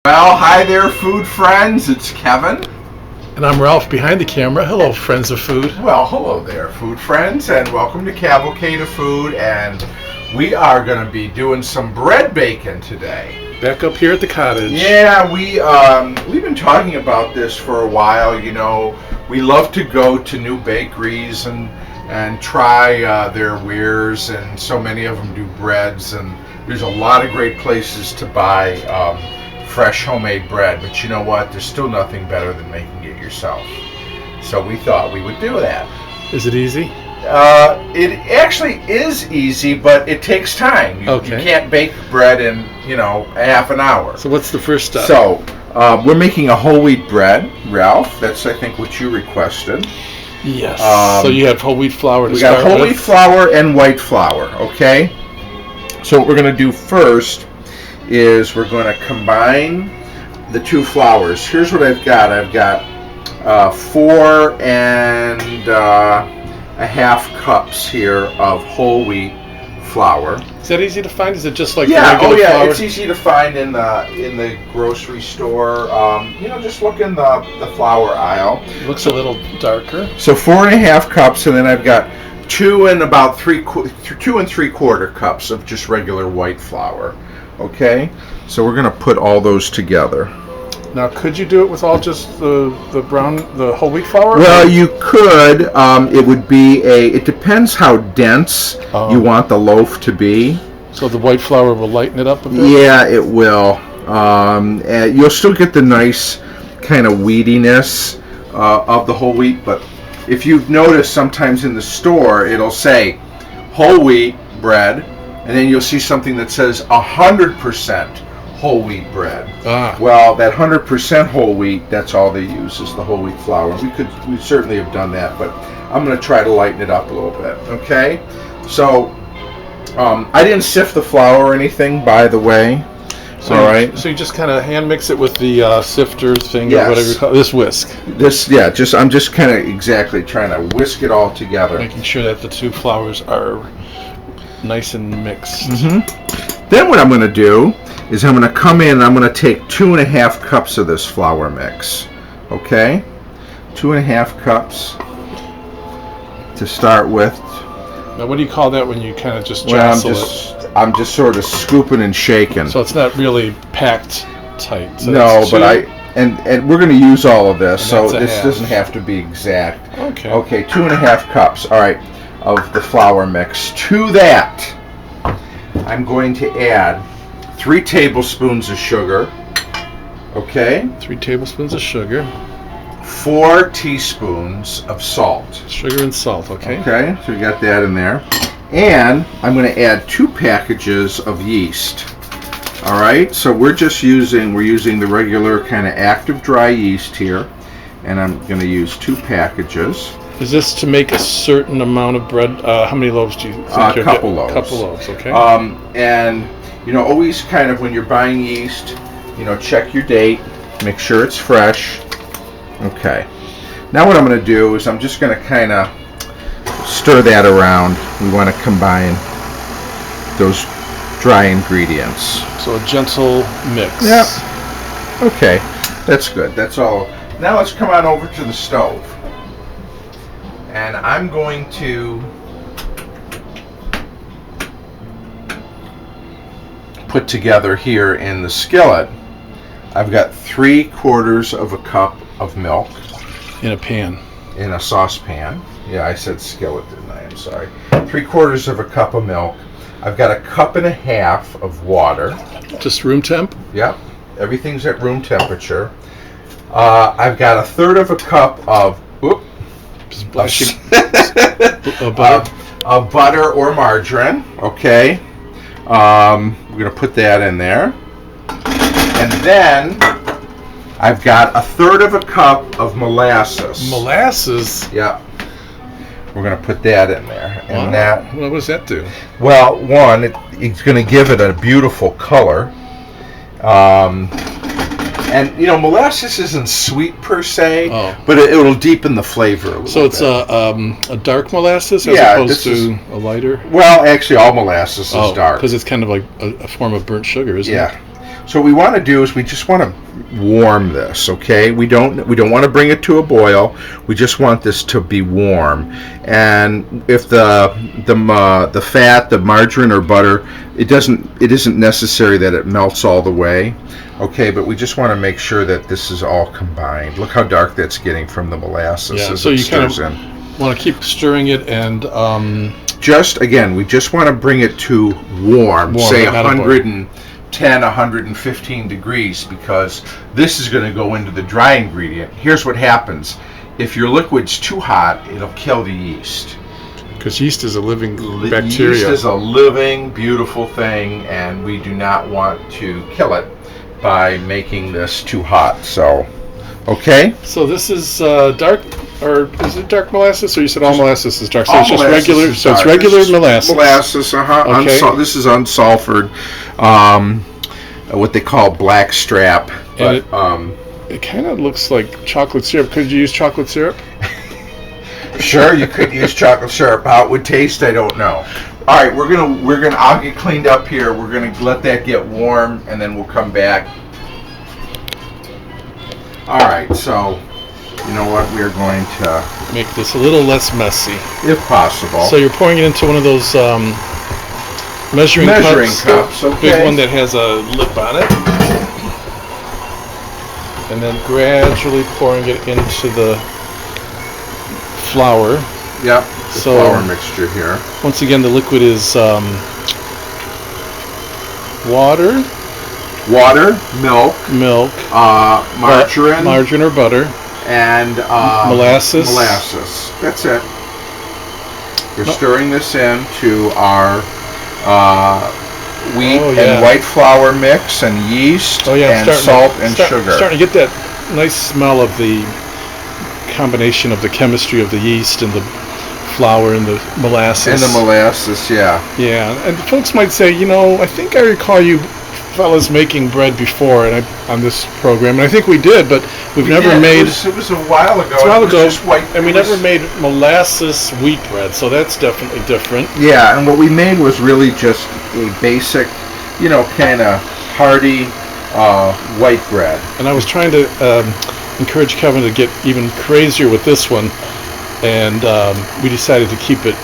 Well, hi there, food friends. It's Kevin. And I'm Ralph behind the camera. Hello, friends of food. Well, hello there, food friends, and welcome to Cavalcade of Food. And we are going to be doing some bread baking today. Back up here at the cottage. Yeah, we've been talking about this for a while. You know, we love to go to new bakeries and try their wares, and so many of them do breads. And there's a lot of great places to buy fresh homemade bread, but you know what? There's still nothing better than making it yourself. So we thought we would do that. Is it easy? It actually is easy, but it takes time. You can't bake bread in, a half an hour. So what's the first step? So we're making a whole wheat bread, Ralph. That's, I think, what you requested. Yes. So you have whole wheat flour to We start with? got whole wheat flour and white flour, okay? So what we're going to do first is we're going to combine the two flours. Here's what I've got. I've got 4 1/2 cups here of whole wheat flour. Is that easy to find? Is it just like regular flour? It's easy to find in the grocery store. Just look in the flour aisle. It looks a little darker. So 4 1/2 cups, and then I've got 2 3/4 cups of just regular white flour. Okay, so we're going to put all those together. Now, could you do it with all just the whole wheat flour? Well, you could. It depends how dense you want the loaf to be. So the white flour will lighten it up a bit? Yeah, it will. You'll still get the nice kind of wheatiness of the whole wheat, but if you've noticed, sometimes in the store it'll say whole wheat bread, and then you'll see something that says 100% whole wheat bread. Well, that 100% whole wheat, that's all they use is the whole wheat flour. We certainly have done that, but I'm going to try to lighten it up a little bit. Okay, so I didn't sift the flour or anything, by the way. So, all right. So you just kind of hand mix it with the sifter thing, yes, or whatever you call it. This whisk. I'm just kind of exactly trying to whisk it all together, making sure that the two flours are nice and mixed. Mm-hmm. Then what I'm going to do is I'm going to come in and I'm going to take 2 1/2 cups of this flour mix. Okay, 2 1/2 cups to start with. Now, what do you call that when you kind of just jostle it? I'm just sort of scooping and shaking. So it's not really packed tight. So no, but and we're going to use all of this, so this half. Doesn't have to be exact. Okay. Okay, 2 1/2 cups. All right, of the flour mix. To that, I'm going to add 3 tablespoons of sugar. Okay. 3 tablespoons of sugar. 4 teaspoons of salt. Sugar and salt, okay. Okay, so we got that in there. And I'm going to add 2 packages of yeast. All right, so we're using the regular kind of active dry yeast here, and I'm going to use 2 packages. Is this to make a certain amount of bread? How many loaves do you think you'll get? A couple loaves. Couple loaves, okay. And always kind of when you're buying yeast, check your date, make sure it's fresh. Okay. Now what I'm going to do is I'm just going to kind of stir that around. We want to combine those dry ingredients. So a gentle mix. Yeah. Okay. That's good. That's all. Now let's come on over to the stove. And I'm going to put together here in the skillet, I've got 3/4 cup of milk. In a pan. In a saucepan. Yeah, I said skillet, didn't I? I'm sorry. 3/4 cup of milk. I've got 1.5 cups of water. Just room temp? Yep. Everything's at room temperature. I've got 1/3 cup of butter or margarine. Okay. We're going to put that in there. And then I've got 1/3 cup of molasses. Molasses? Yeah. We're going to put that in there. And what does that do? Well, one, it's going to give it a beautiful color. And molasses isn't sweet per se, but it'll deepen the flavor a little bit. So it's a dark molasses as opposed to a lighter? Well, actually, all molasses is dark. Because it's kind of like a form of burnt sugar, isn't it? Yeah. So what we want to do is we just want to warm this, okay? We don't want to bring it to a boil. We just want this to be warm. And if the fat, the margarine or butter, it isn't necessary that it melts all the way, okay? But we just want to make sure that this is all combined. Look how dark that's getting from the molasses as so it you kind stirs of in. want to keep stirring it, and we just want to bring it to warm say but not a boil. 110, 115 degrees, because this is going to go into the dry ingredient. Here's what happens. If your liquid's too hot, it'll kill the yeast. Because yeast is a living bacteria. Yeast is a living, beautiful thing, and we do not want to kill it by making this too hot. So, okay? So this is dark, or is it dark molasses? Or you said all molasses is dark? So All it's just molasses regular. is So it's dark. regular This is molasses. Molasses, Okay. This is unsulfured, what they call black strap. And But, it kind of looks like chocolate syrup. Could you use chocolate syrup? sure, you could use chocolate syrup. How it would taste, I don't know. All right, I'll get cleaned up here. We're gonna let that get warm, and then we'll come back. All right, so you know what? We're going to, Make this a little less messy. if possible. So you're pouring it into one of those measuring cups. Okay. Big one that has a lip on it. And then gradually pouring it into the flour. Yep. The So- flour mixture here. Once again, the liquid is water, Milk, margarine, or butter, and molasses. Molasses. That's it. We're stirring this into our wheat and white flour mix, and yeast, and salt and sugar. Starting to get that nice smell of the combination of the chemistry of the yeast and the flour and the molasses. Yeah. Yeah, and folks might say, I think I recall you fellas making bread before on this program, and I think we did, but we've never made. It was a while ago. Just white, and we never made molasses wheat bread, so that's definitely different. Yeah, and what we made was really just a basic, kind of hearty white bread. And I was trying to encourage Kevin to get even crazier with this one, and we decided to keep it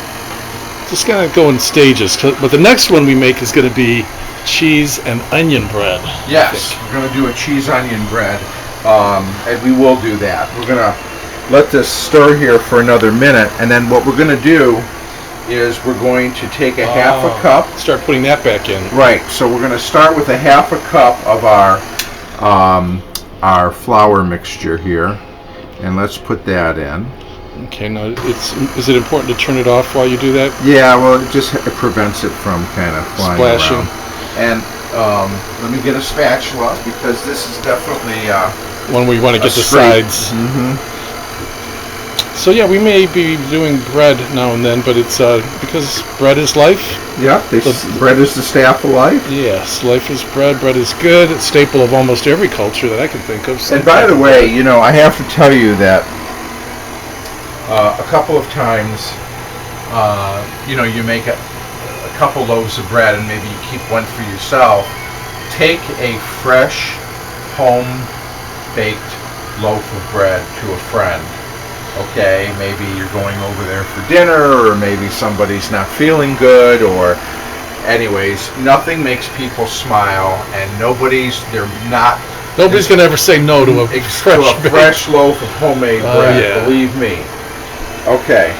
just kind of go in stages. But the next one we make is going to be cheese and onion bread. Yes, we're going to do a cheese onion bread, and we will do that. We're going to let this stir here for another minute, and then what we're going to do is we're going to take a half a cup. Start putting that back in. Right, so we're going to start with a half a cup of our flour mixture here, and let's put that in. Okay, now is it important to turn it off while you do that? Yeah, well, it prevents it from kind of flying splashing around. And let me get a spatula, because this is definitely one where you want to get the scrape. sides. Mm-hmm. So yeah, we may be doing bread now and then, but it's because bread is life. Yeah, bread is the staff of life. Yes, life is bread. Bread is good. It's a staple of almost every culture that I can think of. And by the way, I have to tell you that a couple of times, you make a couple loaves of bread, and maybe you keep one for yourself. Take a fresh, home-baked loaf of bread to a friend. Okay, maybe you're going over there for dinner, or maybe somebody's not feeling good, or anyways, nothing makes people smile, and nobody's gonna ever say no to a fresh loaf of homemade bread. Yeah. Believe me. Okay.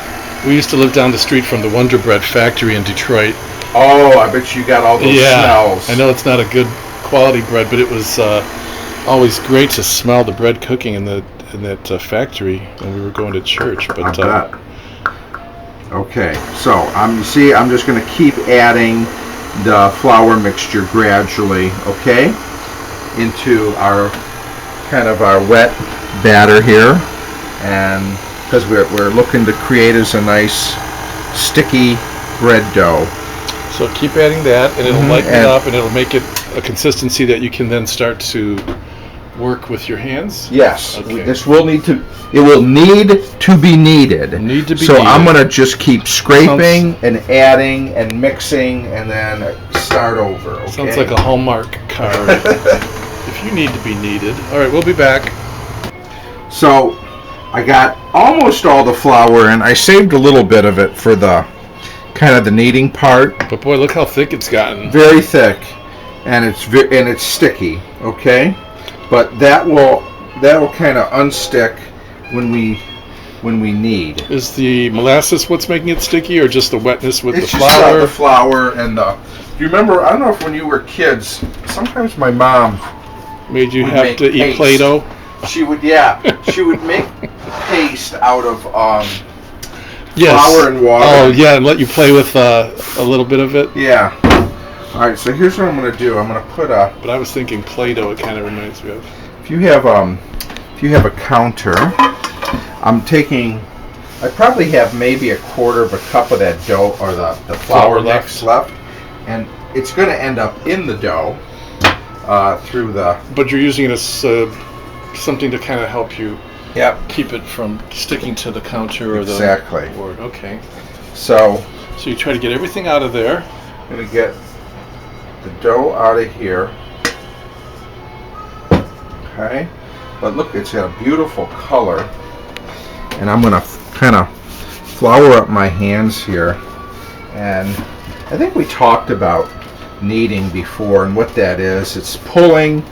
We used to live down the street from the Wonder Bread factory in Detroit. Oh, I bet you got all those smells. I know it's not a good quality bread, but it was always great to smell the bread cooking in that factory when we were going to church. But I bet. Okay, so I'm just going to keep adding the flour mixture gradually, okay, into our wet batter here, and because we're looking to create as a nice sticky bread dough. So keep adding that, and it'll lighten it up, and it'll make it a consistency that you can then start to work with your hands? Yes. Okay. It will need to be kneaded. Need to be so kneaded. I'm going to just keep scraping and adding and mixing and then start over. Okay? Sounds like a Hallmark card. If you need to be kneaded. All right, we'll be back. So I got almost all the flour in. I saved a little bit of it for the kind of the kneading part. But boy, look how thick it's gotten. Very thick, and it's sticky. Okay, but that will kind of unstick when we knead. Is the molasses what's making it sticky, or just the wetness with It's the just flour? the flour and the. Do you remember? I don't know if when you were kids, sometimes my mom Made you would have make to eat paste. Play-Doh? She would make paste out of Yes. flour and water. Oh yeah, and let you play with a little bit of it. Yeah. All right. So here's what I'm going to do. I'm going to put a. But I was thinking Play-Doh. It kind of reminds me of. If you have a counter, I'm taking. I probably have maybe a quarter of a cup of that dough or the flour mix left, and it's going to end up in the dough through the. But you're using it as something to kind of help you. Yep. Keep it from sticking to the counter or Exactly. the board. Okay. So you try to get everything out of there. I'm going to get the dough out of here. Okay. But look, it's got a beautiful color. And I'm going to kind of flour up my hands here. And I think we talked about kneading before and what that is. It's pulling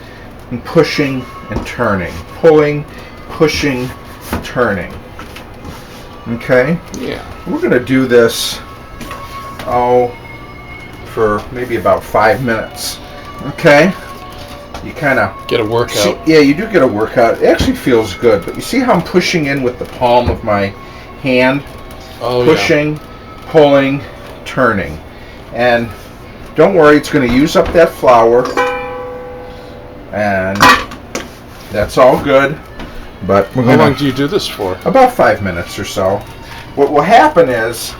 and pushing and turning. Pulling, pushing, turning. Okay? Yeah. We're going to do this, for maybe about 5 minutes. Okay? You kind of get a workout. Yeah, you do get a workout. It actually feels good, but you see how I'm pushing in with the palm of my hand? Oh, pushing, pulling, turning. And don't worry, it's going to use up that flour. And that's all good. But we're How long do you do this for? About 5 minutes or so. What will happen is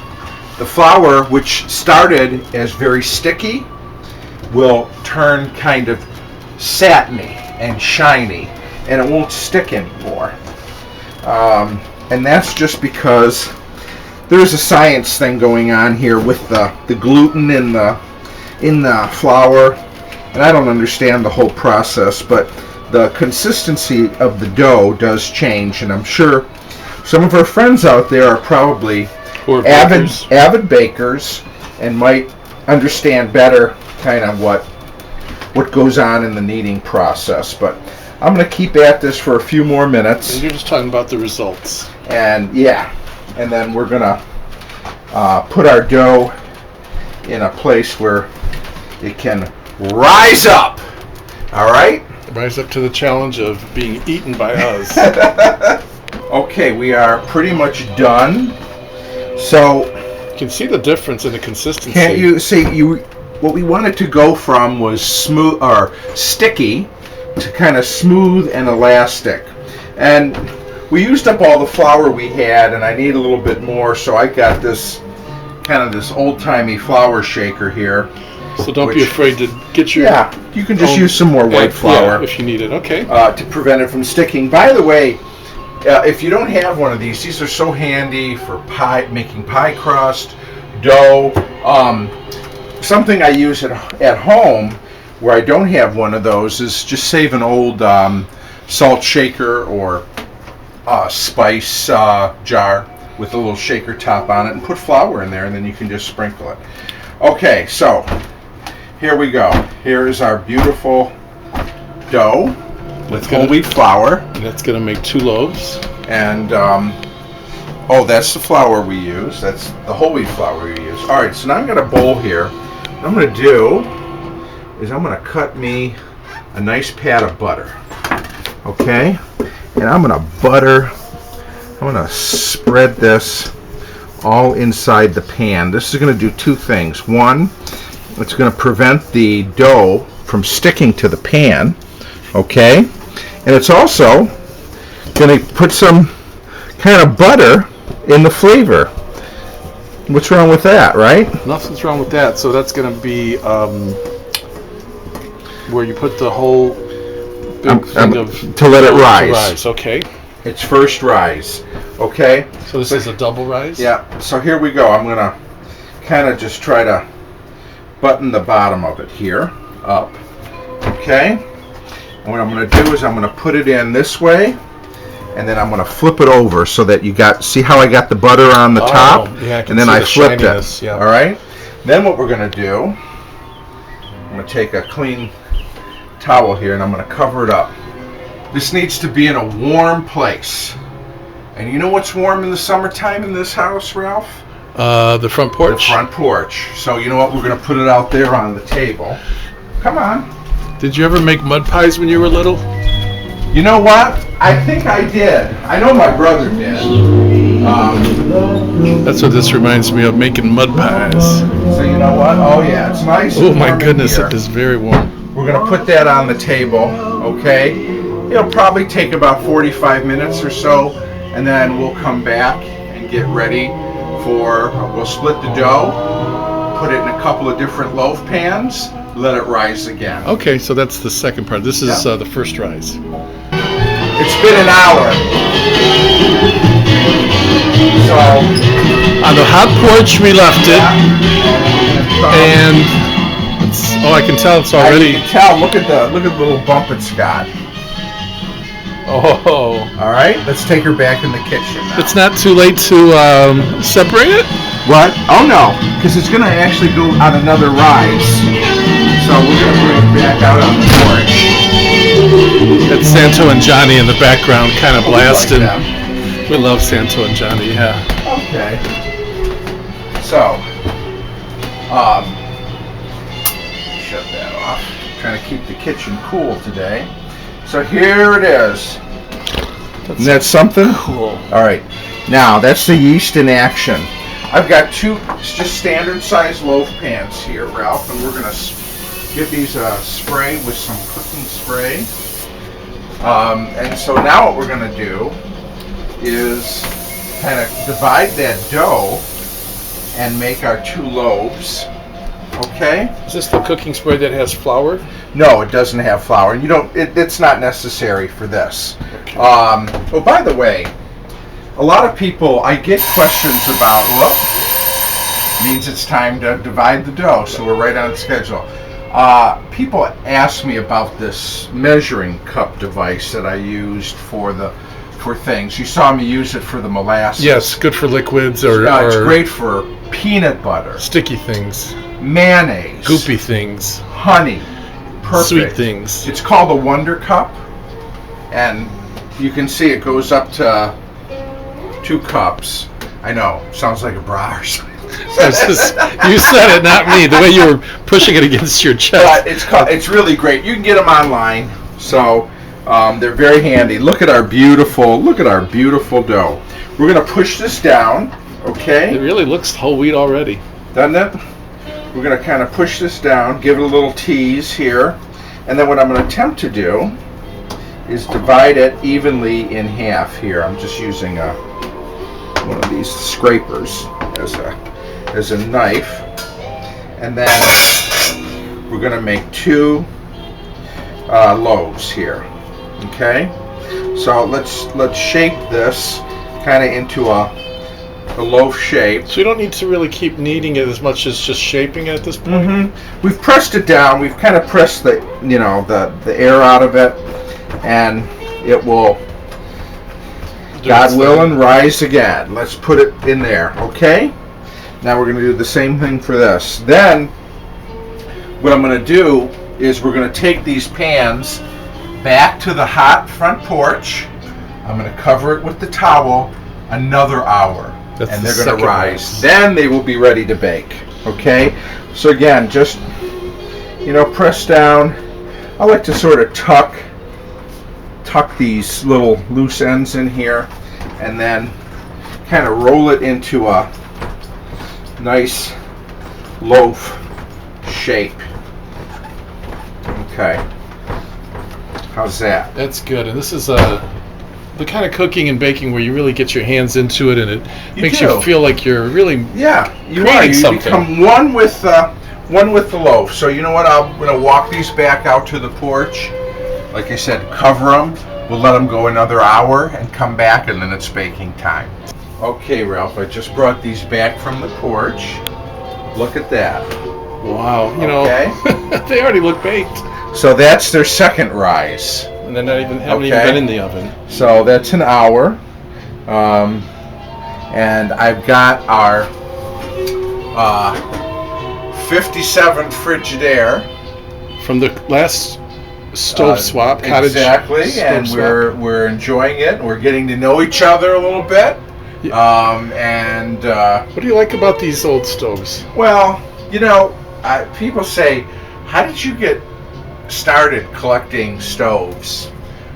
the flour, which started as very sticky, will turn kind of satiny and shiny, and it won't stick anymore. And that's just because there's a science thing going on here with the gluten in the flour, and I don't understand the whole process, but the consistency of the dough does change, and I'm sure some of our friends out there are probably avid bakers and might understand better kind of what goes on in the kneading process. But I'm going to keep at this for a few more minutes. And you're just talking about the results. And and then we're going to put our dough in a place where it can rise up. All right? Rise up to the challenge of being eaten by us. Okay, we are pretty much done. So you can see the difference in the consistency. Can't you see what we wanted to go from was smooth or sticky to kind of smooth and elastic. And we used up all the flour we had, and I need a little bit more, so I got this kind of this old-timey flour shaker here. So don't be afraid to get your... Yeah, you can just use some more white flour. Yeah, if you need it, okay. To prevent it from sticking. By the way, if you don't have one of these are so handy for making pie crust, dough. Something I use at home where I don't have one of those is just save an old salt shaker or spice jar with a little shaker top on it and put flour in there, and then you can just sprinkle it. Okay, so here we go. Here is our beautiful dough with whole wheat flour. And that's going to make 2 loaves. And, that's the flour we use. That's the whole wheat flour we use. All right, so now I've got a bowl here. What I'm going to do is I'm going to cut me a nice pat of butter. Okay? And I'm going to spread this all inside the pan. This is going to do 2 things. One, it's going to prevent the dough from sticking to the pan. Okay? And it's also going to put some kind of butter in the flavor. What's wrong with that, right? Nothing's wrong with that. So that's going to be where you put the whole big thing of to let it rise. To rise. Okay. It's first rise. Okay. So this is a double rise. Yeah. So here we go. I'm gonna kind of just try to button the bottom of it here up. Okay. And what I'm gonna do is I'm gonna put it in this way, and then I'm gonna flip it over so that you see how I got the butter on the top, yeah, and then I flipped shininess, it. yeah. All right. Then what we're gonna do, I'm gonna take a clean towel here and I'm gonna cover it up. This needs to be in a warm place. And you know what's warm in the summertime in this house, Ralph? The front porch. The front porch. So you know what? We're gonna put it out there on the table. Come on. Did you ever make mud pies when you were little? You know what? I think I did. I know my brother did. That's what this reminds me of, making mud pies. So you know what? Oh yeah, it's nice. Oh my goodness, it is very warm. We're gonna put that on the table, okay? It'll probably take about 45 minutes or so, and then we'll come back and get ready for, we'll split the dough, put it in a couple of different loaf pans, let it rise again. Okay, so that's the second part. This is the first rise. It's been an hour. So on the hot porch we left it, and I can tell it's already. You can tell. Look at the little bump it's got. Oh. All right, let's take her back in the kitchen now. It's not too late to separate it? What? Oh no, because it's gonna actually go on another rise. So we're gonna bring it back out on the porch. That's Santo and Johnny in the background, kind of blasting. Like we love Santo and Johnny, yeah. Okay. So, shut that off. Trying to keep the kitchen cool today. So here it is. Isn't that something? Cool. All right. Now that's the yeast in action. I've got two just standard size loaf pans here, Ralph, and we're gonna give these a spray with some cooking spray. And so now what we're gonna do is kind of divide that dough and make our two loaves. Okay. Is this the cooking spray that has flour? No, it doesn't have flour, and you don't. It's not necessary for this. Okay. Oh, by the way, a lot of people, I get questions about. Means it's time to divide the dough, so we're right on schedule. People ask me about this measuring cup device that I used for things. You saw me use it for the molasses. Yes, good for liquids or it's great for peanut butter, sticky things, mayonnaise, goopy things, honey. Perfect. Sweet things. It's called the Wonder Cup, and you can see it goes up to 2 cups. I know, sounds like a bra or something. You said it, not me. The way you were pushing it against your chest. But it's really great. You can get them online, so they're very handy. Look at our beautiful dough. We're gonna push this down, okay? It really looks whole wheat already, doesn't it? We're going to kind of push this down, give it a little tease here, and then what I'm going to attempt to do is divide it evenly in half here. I'm just using one of these scrapers as a knife, and then we're going to make 2 loaves here. Okay, so let's shape this kind of into a loaf shape. So you don't need to really keep kneading it as much as just shaping it at this point? Mm-hmm. We've pressed it down. We've kind of pressed the air out of it, and it will, God willing, rise again. Let's put it in there, okay? Now we're going to do the same thing for this. Then what I'm going to do is we're going to take these pans back to the hot front porch. I'm going to cover it with the towel another hour. And they're going to rise. Then they will be ready to bake. Okay? So again, just, press down. I like to sort of tuck these little loose ends in here, and then kind of roll it into a nice loaf shape. Okay. How's that? That's good. And this is the kind of cooking and baking where you really get your hands into it, and it makes you feel like you're really you something. Become one with the loaf. So you know what? I'm going to walk these back out to the porch. like I said, cover them. We'll let them go another hour and come back, and then it's baking time. Okay, Ralph, I just brought these back from the porch. Look at that. Wow, you know, Okay. they already look baked. So that's their second rise. And they're not even haven't even Okay. been in the oven. So that's an hour. And I've got our 57 Frigidaire. From the last stove swap, cottage Exactly, stove and swap. we're enjoying it. We're getting to know each other a little bit. What do you like about these old stoves? Well, you know, people say, how did you get started collecting stoves?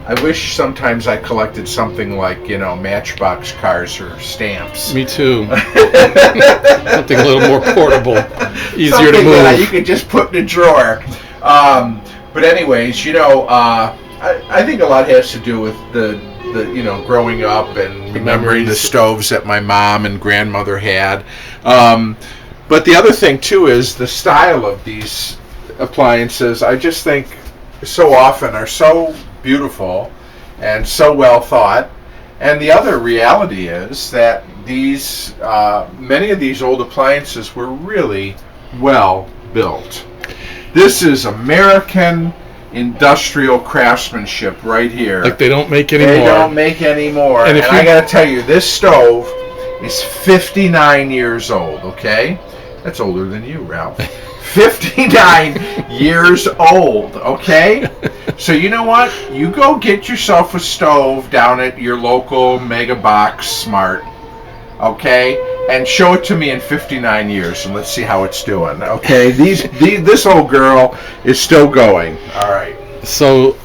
I wish sometimes I collected something like, you know, Matchbox cars or stamps. Me too. Something a little more portable, easier to Something move. that you could just put in a drawer. But anyways, you know, I think a lot has to do with the you know, growing up and remembering the stoves that my mom and grandmother had. But the other thing too is the style of these appliances. I just think so often are so beautiful and so well thought. And the other reality is that these many of these old appliances were really well built. This is American industrial craftsmanship right here. Like they don't make anymore. They don't make anymore. And And, I got to tell you, this stove is 59 years old, okay? That's older than you, Ralph. 59 years old, okay? So you know what? You go get yourself a stove down at your local Mega Box Smart, okay? And show it to me in 59 years, and let's see how it's doing, okay? This old girl is still going. All right. So,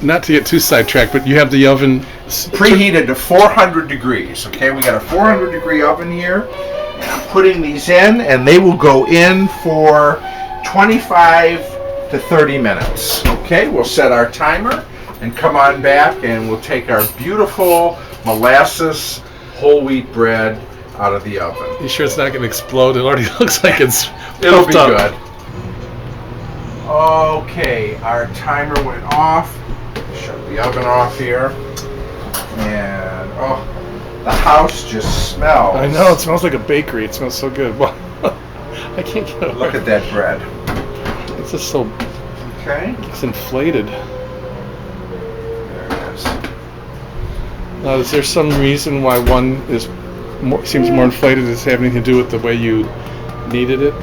not to get too sidetracked, but you have the oven Preheated to 400 degrees, okay? We got a 400 degree oven here. And I'm putting these in, and they will go in for 25 to 30 minutes. Okay, we'll set our timer and come on back, and we'll take our beautiful molasses whole wheat bread out of the oven. You sure it's not going to explode? It already looks like it's It'll be puffed up. good. Okay, our timer went off. Shut the oven off here. And, oh, the house just smells. I know, it smells like a bakery. It smells so good. Well, I can't get over Look at that bread. It's just so, Okay. it's inflated. There it is. Now, is there some reason why one is seems more inflated? Does it have anything to do with the way you kneaded it?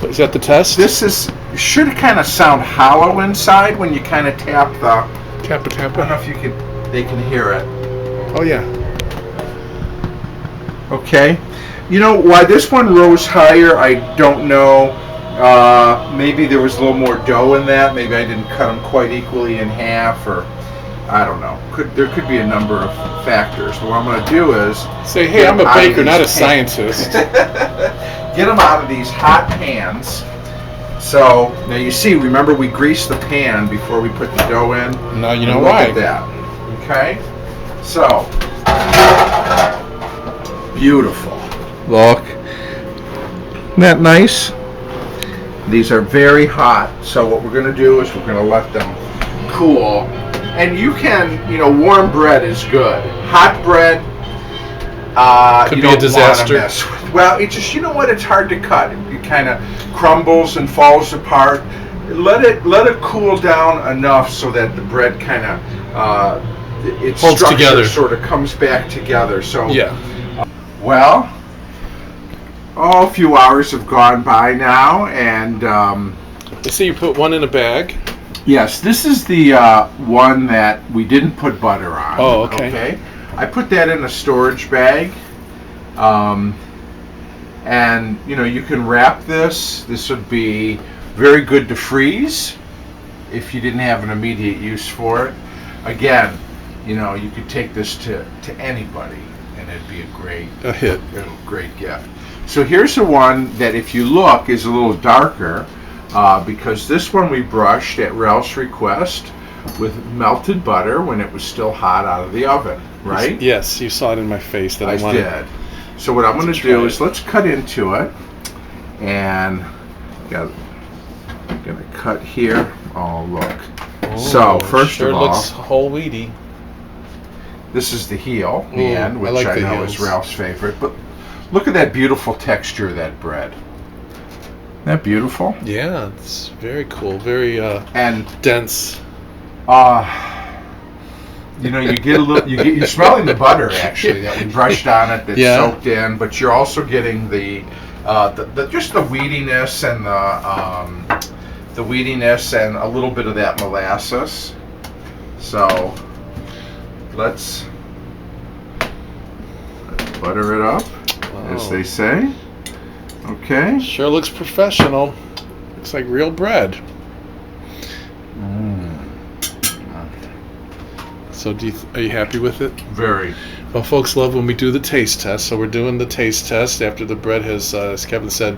Is that the test? This should kind of sound hollow inside when you kind of tap the. Tap it, tap I don't know it. if they can hear it. Oh, yeah. Okay. You know why this one rose higher? I don't know. Maybe there was a little more dough in that. Maybe I didn't cut them quite equally in half, or I don't know. There could be a number of factors. But what I'm going to do is Say, hey, I'm a baker, not a scientist. get them out of these hot pans. So now you see. Remember, we greased the pan before we put the dough in. Now you know Look why. at that. Okay. So beautiful. Look. Isn't that nice? These are very hot. So what we're going to do is we're going to let them cool. And you can, you know, warm bread is good. Hot bread, Could you be a don't disaster. wanna mess with. Well, it just, you know what? It's hard to cut. It kind of crumbles and falls apart. Let it cool down enough so that the bread kind of its Holds structure together. sort of comes back together. So Yeah. well, a few hours have gone by now, and I see you put one in a bag. yes, this is the one that we didn't put butter on. Oh, okay. I put that in a storage bag, and you know, you can wrap this. This would be very good to freeze if you didn't have an immediate use for it. Again, you know, you could take this to anybody, and it'd be a great hit. Great gift. So here's the one that, if you look, is a little darker, because this one we brushed at Ralph's request with melted butter when it was still hot out of the oven, right? Yes, you saw it in my face that I I wanted. did. So what I'm going to do is let's cut into it, and I'm going to cut here. Oh, look. So first sure of all, looks whole wheaty. this is the heel, the Ooh, end, which I like I the know heels. is Ralph's favorite. But look at that beautiful texture of that bread. Isn't that beautiful? Yeah, it's very cool. Very And dense. you know, you get a little. You're smelling the butter actually that we brushed on it, that's Yeah. soaked in. But you're also getting the just the wheatiness and the wheatiness and a little bit of that molasses. So let's butter it up, as they say. Okay. Sure looks professional. Looks like real bread. So are you happy with it? Very. Well, folks love when we do the taste test. So we're doing the taste test after the bread has, as Kevin said,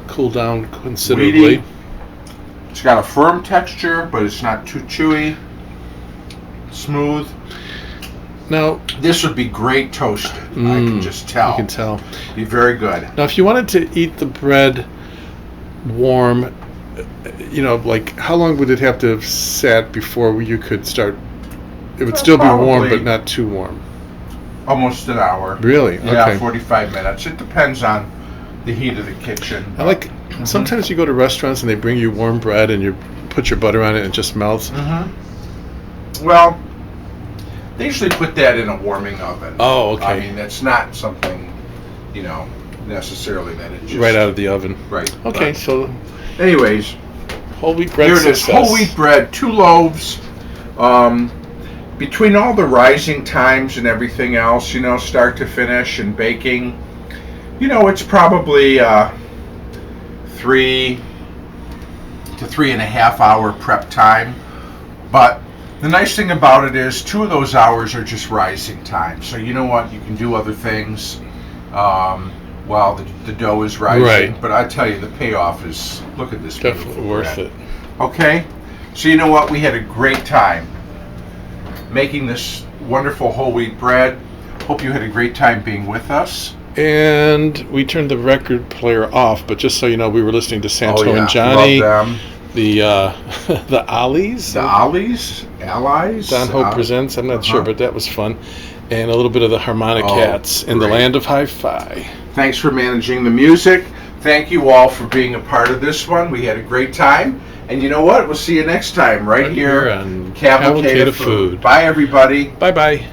cooled down considerably. Weedy. It's got a firm texture, but it's not too chewy. Smooth. Now, This would be great toasted. I can just tell. You can tell. Be very good. Now, if you wanted to eat the bread warm, you know, like how long would it have to have sat before you could start? It would still be warm, Probably but not too warm. Almost an hour. Really? Yeah, Okay. 45 minutes. It depends on the heat of the kitchen. I like. Sometimes you go to restaurants and they bring you warm bread and you put your butter on it and it just melts. Well, they usually put that in a warming oven. Oh, okay. I mean, that's not something, you know, necessarily that it just... Right out of the oven. Right. Okay, so Anyways, whole wheat bread here it is. success. Whole wheat bread, 2 loaves. Between all the rising times and everything else, you know, start to finish and baking, you know, it's probably 3 to 3.5 hour prep time. But the nice thing about it is 2 of those hours are just rising time. So you know what? You can do other things while the dough is rising. Right. But I tell you, the payoff is, look at this. Definitely worth bread. it. Okay? So you know what? We had a great time making this wonderful whole wheat bread. Hope you had a great time being with us. And we turned the record player off, but just so you know, we were listening to Santo and Johnny, Love them. the the Ollies, The Ollies, Allies. Don Hope Presents. I'm not sure, but that was fun, and a little bit of the Harmonic Cats in the great. land of hi-fi. Thanks for managing the music. Thank you all for being a part of this one. We had a great time. And you know what? We'll see you next time right here on Cavalcade of Food. Bye, everybody. Bye-bye.